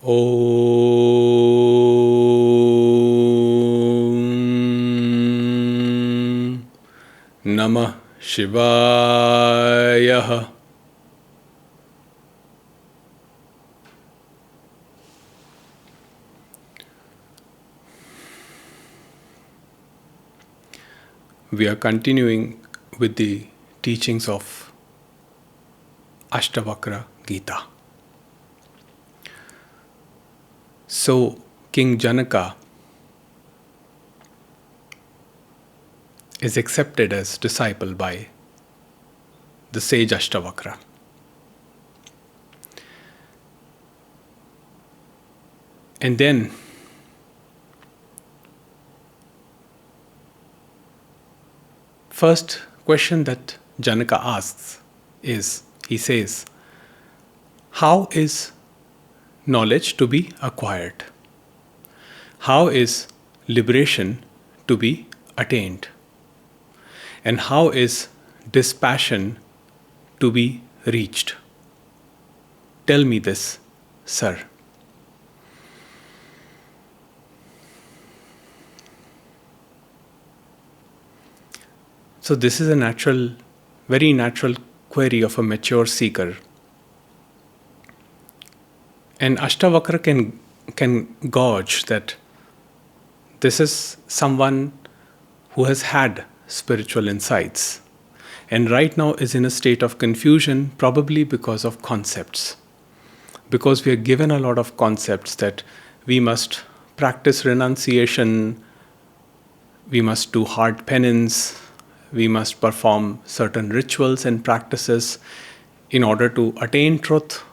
Om Namah Shivaya. We are continuing with the teachings of Ashtavakra Gita. So, King Janaka is accepted as disciple by the sage Ashtavakra. And then first question that Janaka asks is, he says, how is knowledge to be acquired? How is liberation to be attained? And how is dispassion to be reached? Tell me this, sir. So this is a natural, very natural query of a mature seeker. And Ashtavakra can gauge that this is someone who has had spiritual insights and right now is in a state of confusion, probably because of concepts. Because we are given a lot of concepts that we must practice renunciation, we must do hard penance, we must perform certain rituals and practices in order to attain truth,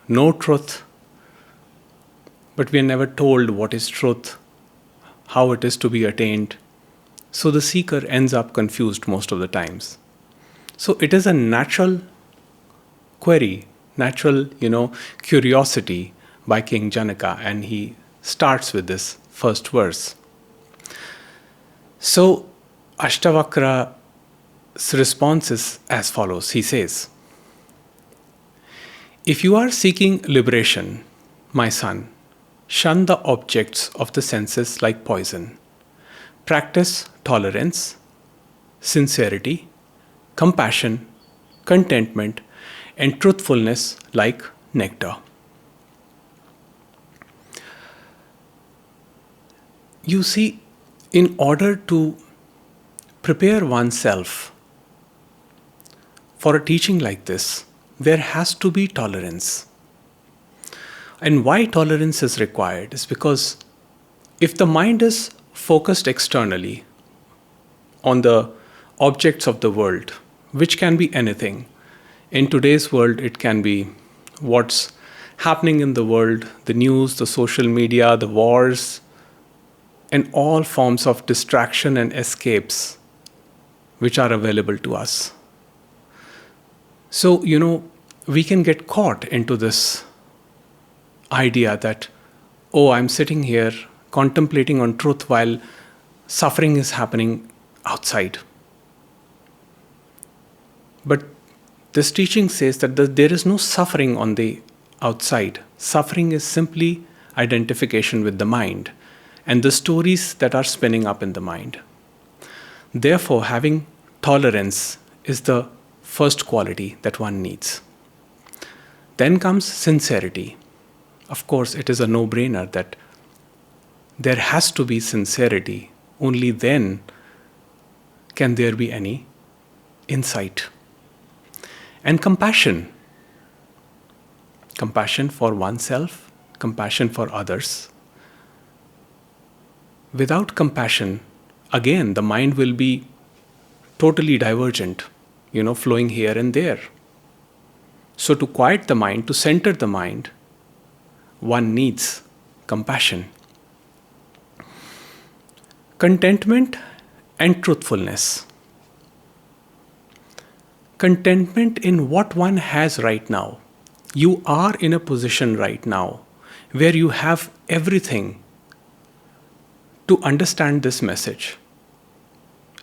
know truth. But we are never told what is truth, how it is to be attained. So the seeker ends up confused most of the times. So it is a natural query, natural, curiosity by King Janaka, and he starts with this first verse. So Ashtavakra's response is as follows. He says, if you are seeking liberation, my son, shun the objects of the senses like poison. Practice tolerance, sincerity, compassion, contentment, and truthfulness like nectar. You see, in order to prepare oneself for a teaching like this, there has to be tolerance. And why tolerance is required is because if the mind is focused externally on the objects of the world, which can be anything. In today's world, it can be what's happening in the world, the news, the social media, the wars, and all forms of distraction and escapes which are available to us. So, we can get caught into this idea that, I'm sitting here contemplating on truth while suffering is happening outside. But this teaching says that there is no suffering on the outside. Suffering is simply identification with the mind and the stories that are spinning up in the mind. Therefore, having tolerance is the first quality that one needs. Then comes sincerity. Of course, it is a no-brainer that there has to be sincerity. Only then can there be any insight. And compassion. Compassion for oneself, compassion for others. Without compassion, again, the mind will be totally divergent, flowing here and there. So to quiet the mind, to center the mind, one needs compassion. Contentment and truthfulness. Contentment in what one has right now. You are in a position right now where you have everything to understand this message.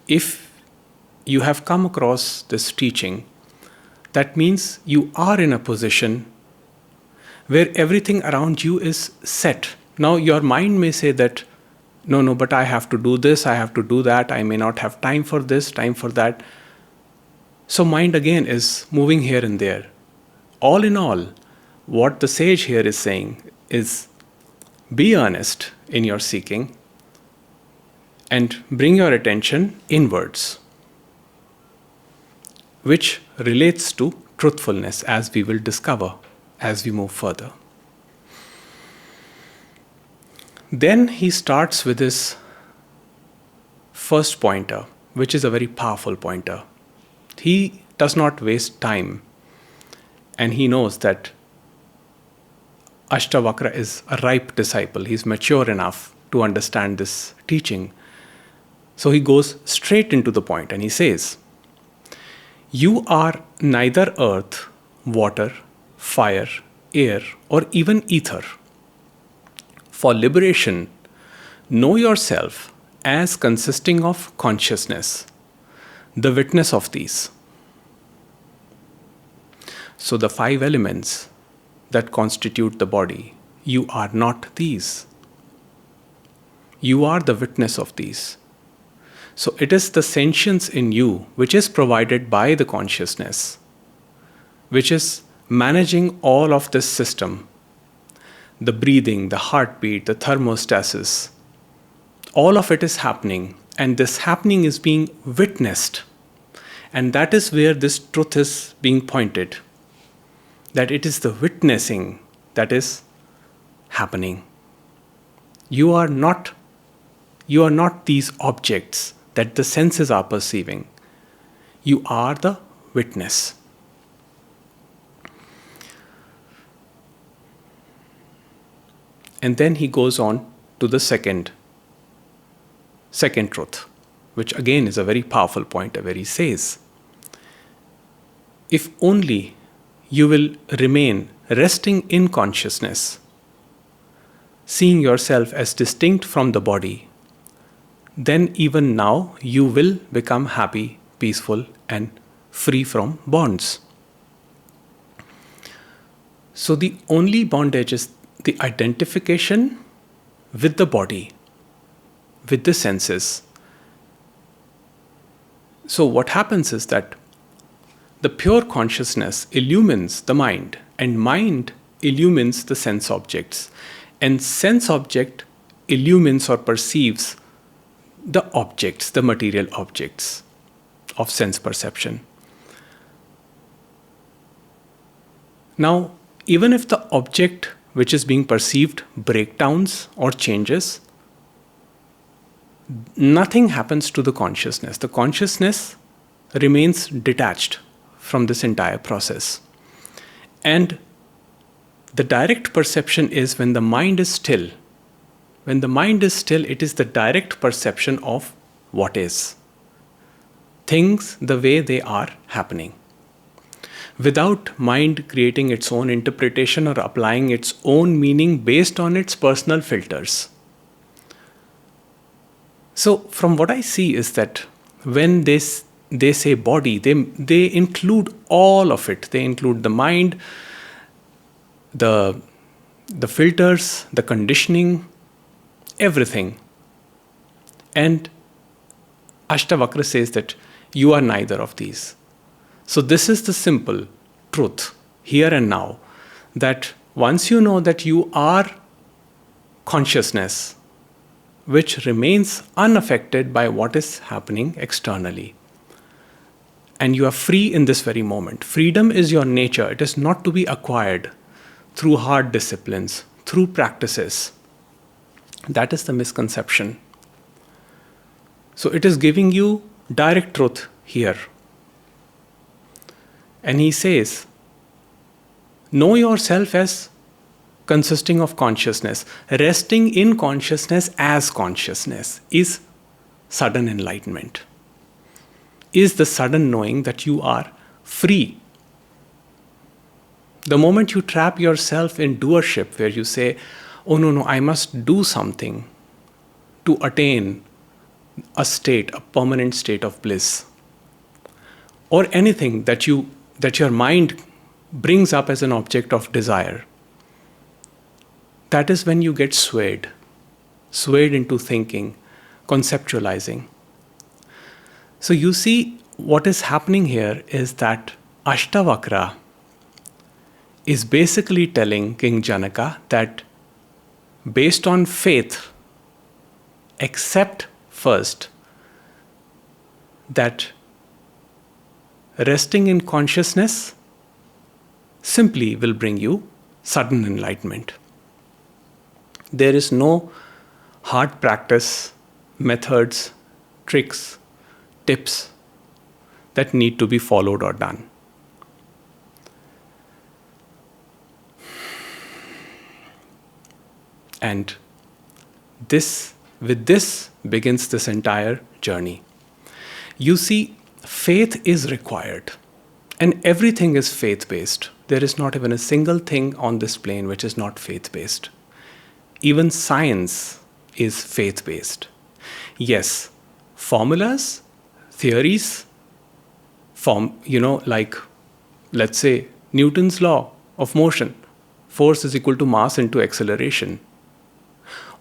If you have come across this teaching, that means you are in a position where everything around you is set. Now, your mind may say that, no, no, but I have to do this, I have to do that, I may not have time for this, time for that. So, mind again is moving here and there. All in all, what the sage here is saying is be earnest in your seeking and bring your attention inwards, which relates to truthfulness, as we will discover as we move further. Then he starts with his first pointer, which is a very powerful pointer. He does not waste time, and he knows that Ashtavakra is a ripe disciple. He's mature enough to understand this teaching. So he goes straight into the point and he says, you are neither earth, water, fire, air, or even ether. For liberation, know yourself as consisting of consciousness, the witness of these. So the 5 elements that constitute the body, you are not these. You are the witness of these. So it is the sentience in you which is provided by the consciousness, which is managing all of this system. The breathing, the heartbeat, the thermostasis, all of it is happening, and this happening is being witnessed. And that is where this truth is being pointed, that it is the witnessing that is happening. You are not these objects that the senses are perceiving. You are the witness. And then he goes on to the second truth, which again is a very powerful pointer, where he says, if only you will remain resting in consciousness, seeing yourself as distinct from the body, then even now you will become happy, peaceful, and free from bonds. So the only bondage is the identification with the body, with the senses. So what happens is that the pure consciousness illumines the mind, and mind illumines the sense objects, and sense object illumines or perceives the objects, the material objects of sense perception. Now, even if the object which is being perceived breakdowns or changes, nothing happens to the consciousness. The consciousness remains detached from this entire process. And the direct perception is when the mind is still. When the mind is still, it is the direct perception of what is. Things the way they are happening. Without mind creating its own interpretation or applying its own meaning based on its personal filters. So from what I see is that when they say body, they include all of it. They include the mind, the filters, the conditioning, everything. And Ashtavakra says that you are neither of these. So this is the simple truth here and now, that once you know that you are consciousness, which remains unaffected by what is happening externally, and you are free in this very moment. Freedom is your nature. It is not to be acquired through hard disciplines, through practices. That is the misconception. So it is giving you direct truth here. And he says, know yourself as consisting of consciousness. Resting in consciousness as consciousness is sudden enlightenment. Is the sudden knowing that you are free. The moment you trap yourself in doership, where you say, oh no, I must do something to attain a state, a permanent state of bliss, or anything that your mind brings up as an object of desire, that is when you get swayed into thinking, conceptualizing. So you see, what is happening here is that Ashtavakra is basically telling King Janaka that based on faith, accept first that resting in consciousness simply will bring you sudden enlightenment. There is no hard practice, methods, tricks, tips that need to be followed or done. And with this begins this entire journey. You see, faith is required, and everything is faith-based. There is not even a single thing on this plane which is not faith-based. Even science is faith-based. Yes, formulas, theories, like, let's say, Newton's law of motion, force is equal to mass into acceleration,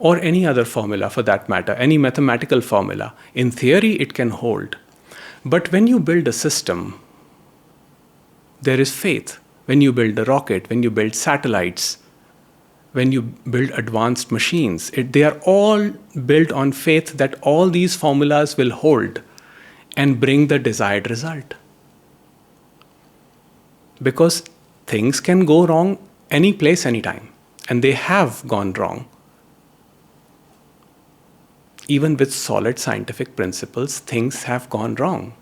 or any other formula for that matter, any mathematical formula. In theory, it can hold. But when you build a system, there is faith. When you build a rocket, when you build satellites, when you build advanced machines, they are all built on faith that all these formulas will hold and bring the desired result. Because things can go wrong any place, anytime, and they have gone wrong. Even with solid scientific principles, things have gone wrong.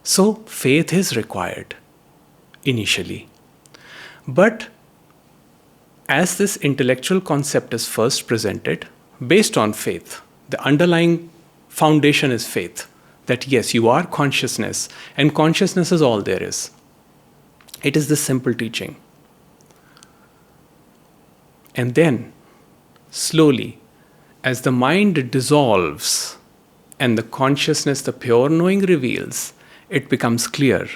So faith is required initially. But as this intellectual concept is first presented, based on faith, the underlying foundation is faith, that yes, you are consciousness, and consciousness is all there is. It is the simple teaching. And then, slowly, as the mind dissolves and the consciousness, the pure knowing reveals, it becomes clear.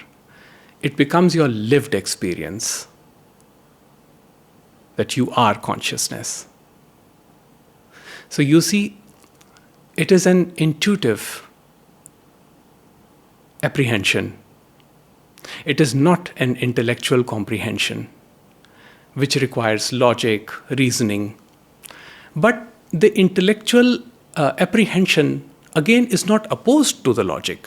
It becomes your lived experience that you are consciousness. So you see, it is an intuitive apprehension. It is not an intellectual comprehension, which requires logic, reasoning. But the intellectual apprehension, again, is not opposed to the logic.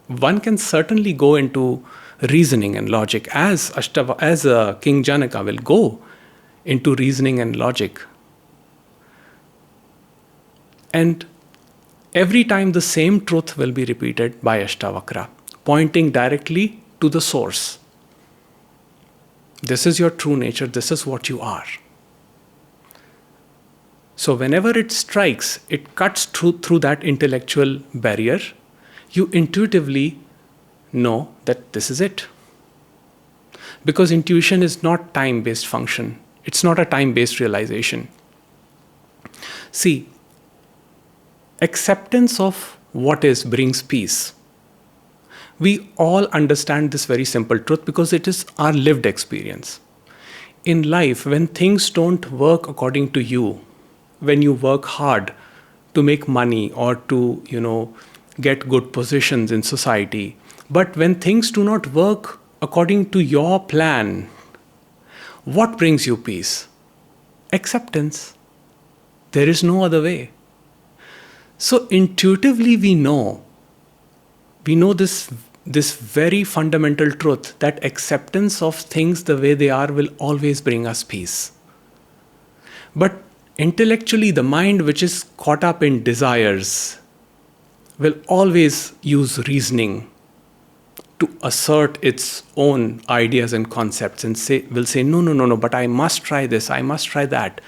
One can certainly go into reasoning and logic, as King Janaka will go into reasoning and logic. And every time the same truth will be repeated by Ashtavakra, pointing directly to the source. This is your true nature, this is what you are. So whenever it strikes, it cuts through that intellectual barrier, you intuitively know that this is it. Because intuition is not time-based function. It's not a time-based realization. See, acceptance of what is brings peace. We all understand this very simple truth because it is our lived experience. In life, when things don't work according to you, when you work hard to make money or to, get good positions in society, but when things do not work according to your plan, what brings you peace? Acceptance. There is no other way. So intuitively we know this very fundamental truth that acceptance of things the way they are will always bring us peace. But intellectually, the mind which is caught up in desires will always use reasoning to assert its own ideas and concepts and will say, no, but I must try this, I must try that.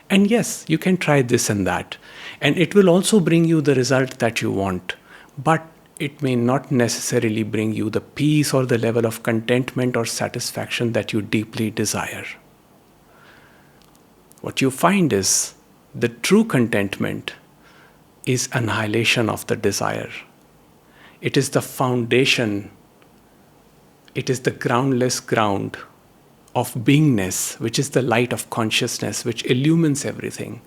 And yes, you can try this and that. And it will also bring you the result that you want. But it may not necessarily bring you the peace or the level of contentment or satisfaction that you deeply desire. What you find is the true contentment is annihilation of the desire. It is the foundation. It is the groundless ground of beingness, which is the light of consciousness, which illumines everything,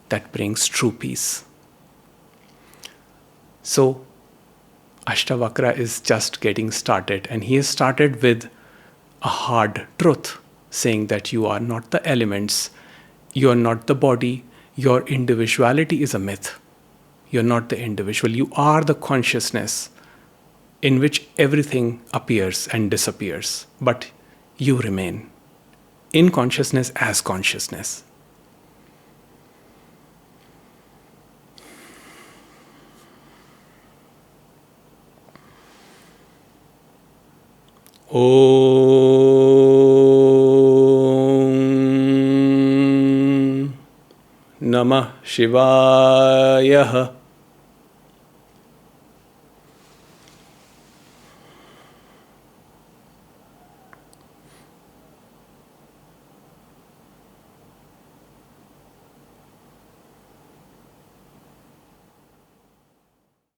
that brings true peace. So, Ashtavakra is just getting started, and he has started with a hard truth, saying that you are not the elements, you are not the body, your individuality is a myth. You're not the individual, you are the consciousness in which everything appears and disappears, but you remain in consciousness as consciousness. Om Namah Shivaya.